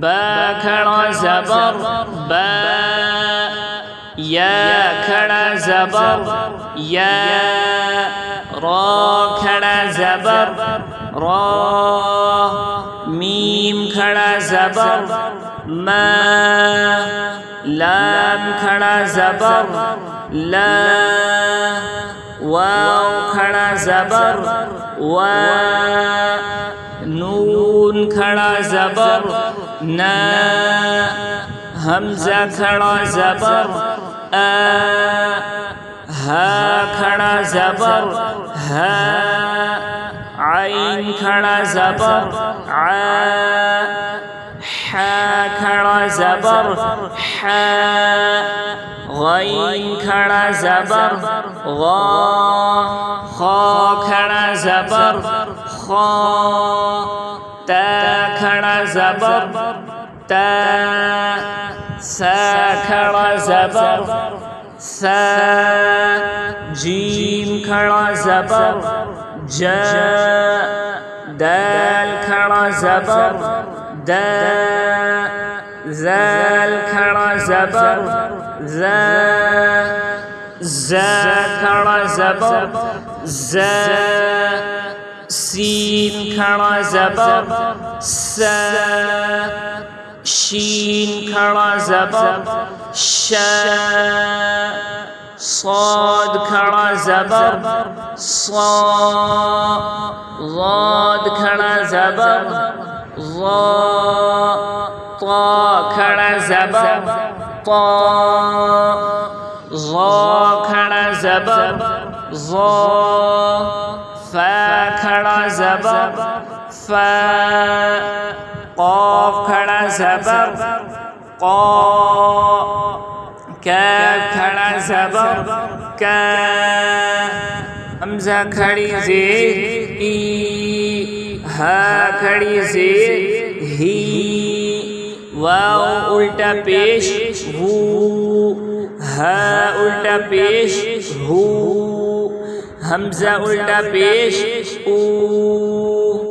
با کھڑا زبر با، یا کھڑا زبر یا، را کھڑا زبر را، میم کھڑا زبر ما، لام کھڑا زبر لا، واو کھڑا زبر وا، نون کھڑا زبر نا، حمزہ کھڑا زبر آ، ہا کھڑا زبر ہا، عین کھڑا زبر ع، حا کھڑا زبر حا، غین کھڑا زبر غا، خا کھڑا زبر خا، تا کھڑا زبر تا، سا کھڑا زبر سا، جیم کھڑا زبر جا، دال کھڑا زبر دا، زال کھڑا زبر زا، زا کھڑا زبر زا، سین کھڑا زبر سا، شین کھڑا زبر شا، صاد کھڑا زبر صا، ضاد کھڑا زبر ضا، طا کھڑا زبر طا، ظا کھڑا زبر ظا، فا کھڑا زبر فا، قاف کھڑا زبر قا، کاف کھڑا زبر کا، حمزہ کھڑی زیر ای، ہا کھڑی زیر ہی، واو الٹا پیش ہو، ہا الٹا پیش ہو، حمزہ الٹا پیش او،